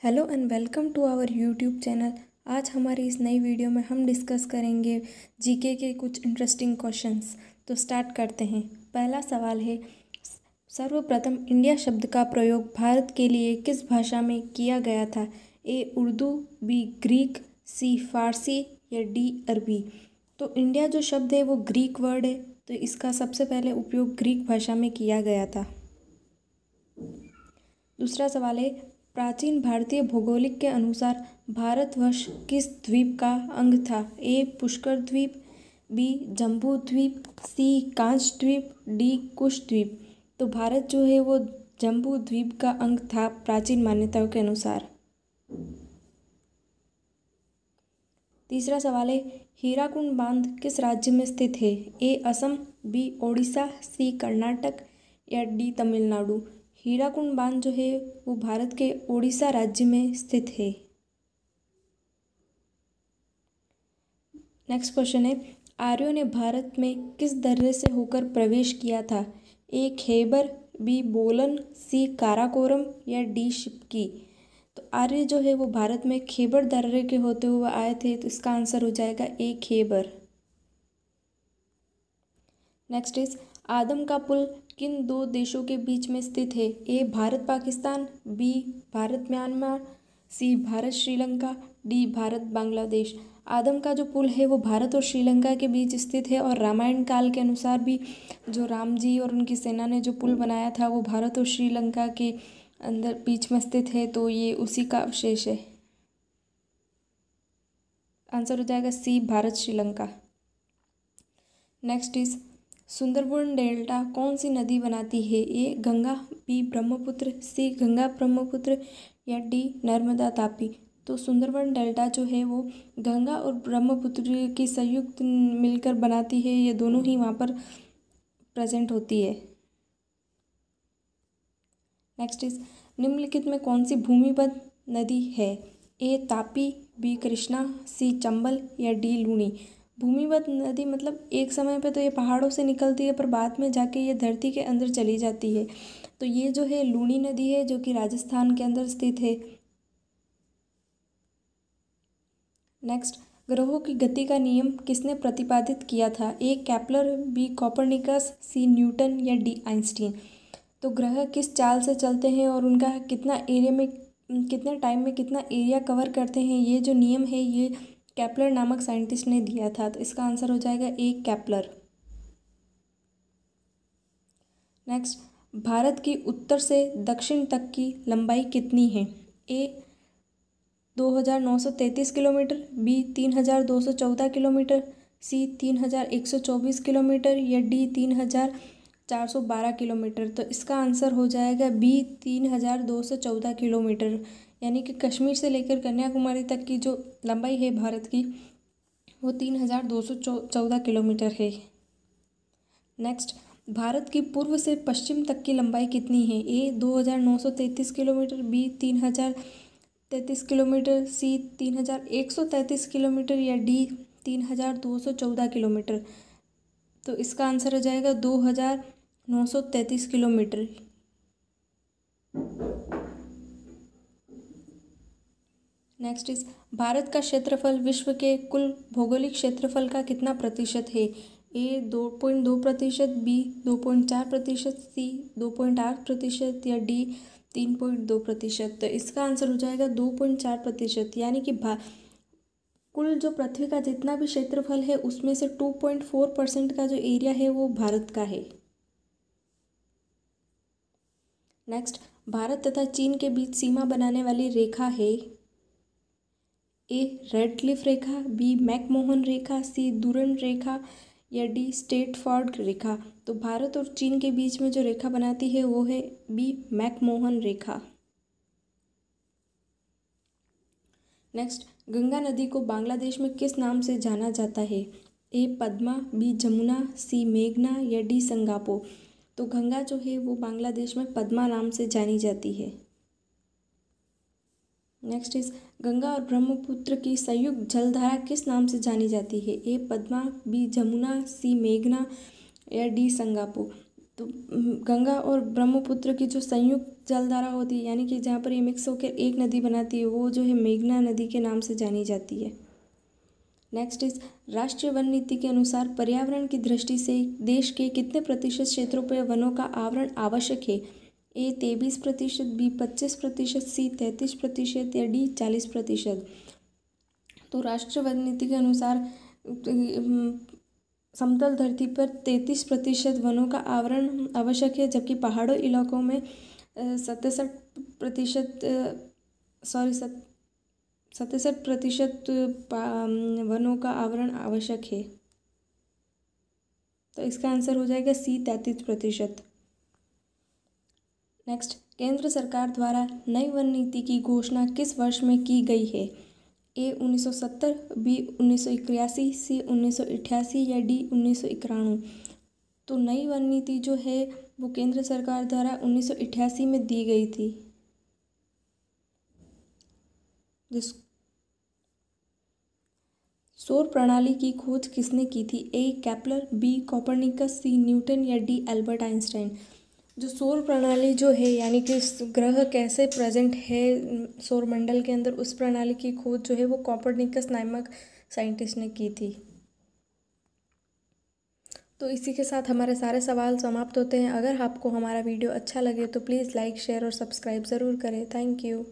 Hello and welcome to our YouTube channel. आज हमारी इस नई वीडियो में हम डिस्कस करेंगे जीके के कुछ इंटरेस्टिंग क्वेश्चंस। तो स्टार्ट करते हैं। पहला सवाल है, सर्वप्रथम इंडिया शब्द का प्रयोग भारत के लिए किस भाषा में किया गया था? ए उर्दू, बी ग्रीक, सी फारसी या डी अरबी। तो इंडिया जो शब्द है वो ग्रीक वर्ड है, तो इसका सबसे पहले उपयोग ग्रीक भाषा में किया गया था। दूसरा सवाल है, प्राचीन भारतीय भौगोलिक के अनुसार भारतवर्ष किस द्वीप का अंग था? ए पुष्कर द्वीप, बी जम्बू द्वीप, सी कांच द्वीप, डी कुश द्वीप। तो भारत जो है वो जम्बू द्वीप का अंग था प्राचीन मान्यताओं के अनुसार। तीसरा सवाल है, हीराकुंड बांध किस राज्य में स्थित है? ए असम, बी ओडिशा, सी कर्नाटक या डी तमिलनाडु। हीराकुंड बांध जो है वो भारत के ओडिशा राज्य में स्थित है। नेक्स्ट क्वेश्चन है, आर्यों ने भारत में किस दर्रे से होकर प्रवेश किया था? ए खैबर, बी बोलन, सी काराकोरम या डी शिप्की। तो आर्य जो है वो भारत में खैबर दर्रे के होते हुए आए थे, तो इसका आंसर हो जाएगा ए खैबर। नेक्स्ट इज, आदम का पुल किन दो देशों के बीच में स्थित है? ए भारत पाकिस्तान, बी भारत म्यांमार, सी भारत श्रीलंका, डी भारत बांग्लादेश। आदम का जो पुल है वो भारत और श्रीलंका के बीच स्थित है, और रामायण काल के अनुसार भी जो राम जी और उनकी सेना ने जो पुल बनाया था वो भारत और श्रीलंका के अंदर बीच में स्थित है, तो ये उसी का अवशेष है। आंसर हो जाएगा C Bharat Sri Lanka. Next is, Sundarban delta कौन सी नदी बनाती है? A Ganga, B Brahmaputra, C Ganga Brahmaputra या डी नर्मदा तापी। तो सुंदरबन डेल्टा जो है वो गंगा और ब्रह्मपुत्र की संयुक्त मिलकर बनाती है, ये दोनों ही वहाँ पर प्रेजेंट होती है। नेक्स्ट इज, निम्नलिखित में कौन सी भूमिबद्ध नदी है? ए तापी, बी कृष्णा, सी चंबल या डी लूनी। भूमिबद्ध नदी मतलब एक समय पे तो ये पहाड़ों से निकलती है, पर बाद में जाके ये धरती के अंदर चली जाती है। तो ये जो है लूनी नदी है, जो कि राजस्थान के अंदर स्थित है। नेक्स्ट, ग्रहों की गति का नियम किसने प्रतिपादित किया था? ए केपलर, बी कोपरनिकस, सी न्यूटन या डी आइंस्टीन। तो ग्रह किस चाल से चलते हैं और उनका कितने टाइम में कितना एरिया कवर करते हैं, ये जो नियम है ये केपलर नामक साइंटिस्ट ने दिया था, तो इसका आंसर हो जाएगा ए केपलर। नेक्स्ट, भारत की उत्तर से दक्षिण तक की लंबाई कितनी है? ए 2933 किलोमीटर, बी 3214 किलोमीटर, सी 3124 किलोमीटर या डी 3412 किलोमीटर। तो इसका आंसर हो जाएगा बी 3214 किलोमीटर, यानी कि कश्मीर से लेकर कन्याकुमारी तक की जो लंबाई है भारत की वो 3214 किलोमीटर है। नेक्स्ट, भारत की पूर्व से पश्चिम तक की लंबाई कितनी है? ए 2933 किलोमीटर, बी 3033 किलोमीटर, सी 3133 किलोमीटर या डी 3214 किलोमीटर। तो इसका आंसर हो जाएगा 2933 किलोमीटर। नेक्स्ट इज, भारत का क्षेत्रफल विश्व के कुल भौगोलिक क्षेत्रफल का कितना प्रतिशत है? ए 2.2%, बी 2.4%, सी 2.8% या डी 3.2%। तो इसका आंसर हो जाएगा 2.4%, यानी कि कुल जो पृथ्वी का जितना भी क्षेत्रफल है उसमें से 2.4% का जो एरिया है वो भारत का है। नेक्स्ट, भारत तथा चीन के बीच सीमा बनाने वाली रेखा है? ए रेड क्लिफ रेखा, बी मैकमोहन रेखा, सी दुरंड रेखा या डी स्ट्रेटफॉर्ड रेखा। तो भारत और चीन के बीच में जो रेखा बनाती है वो है बी मैकमोहन रेखा। नेक्स्ट, गंगा नदी को बांग्लादेश में किस नाम से जाना जाता है? ए पद्मा, बी जमुना, सी मेघना या डी संगापो। तो गंगा जो है वो बांग्लादेश में पद्मा नाम से जानी जाती है। नेक्स्ट इज, गंगा और ब्रह्मपुत्र की संयुक्त जलधारा किस नाम से जानी जाती है? ए पद्मा, बी जमुना, सी मेघना या डी संगापो। तो गंगा और ब्रह्मपुत्र की जो संयुक्त जलधारा होती है, यानी कि जहाँ पर ये मिक्स होकर एक नदी बनाती है, वो जो है मेघना नदी के नाम से जानी जाती है। नेक्स्ट इज राष्ट्रीय वन नीति के अनुसार पर्यावरण की दृष्टि से देश के कितने प्रतिशत क्षेत्रों पर वनों का आवरण आवश्यक है? ए 23%, बी 25%, सी 33% या डी 40%। तो राष्ट्रीय वन नीति के अनुसार समतल धरती पर 33% वनों का आवरण आवश्यक है, जबकि पहाड़ों इलाकों में 67% 67% वनों का आवरण आवश्यक है। तो इसका आंसर हो जाएगा सी 33%। नेक्स्ट, केंद्र सरकार द्वारा नई वन नीति की घोषणा किस वर्ष में की गई है? ए 1970, बी 1981, सी 1988 या डी 1991। तो नई वन नीति जो है वो केंद्र सरकार द्वारा 1988 में दी गई थी। सौर प्रणाली की खोज किसने की थी? ए केपलर, बी कोपरनिकस, सी न्यूटन या डी एल्बर्ट आइंस्टाइन। जो सौर प्रणाली जो है, यानी कि ग्रह कैसे प्रेजेंट है सौरमंडल के अंदर, उस प्रणाली की खोज जो है वो कोपरनिकस नामक साइंटिस्ट ने की थी। तो इसी के साथ हमारे सारे सवाल समाप्त होते हैं। अगर आपको हमारा वीडियो अच्छा लगे तो प्लीज़ लाइक, शेयर और सब्सक्राइब ज़रूर करें। Thank you.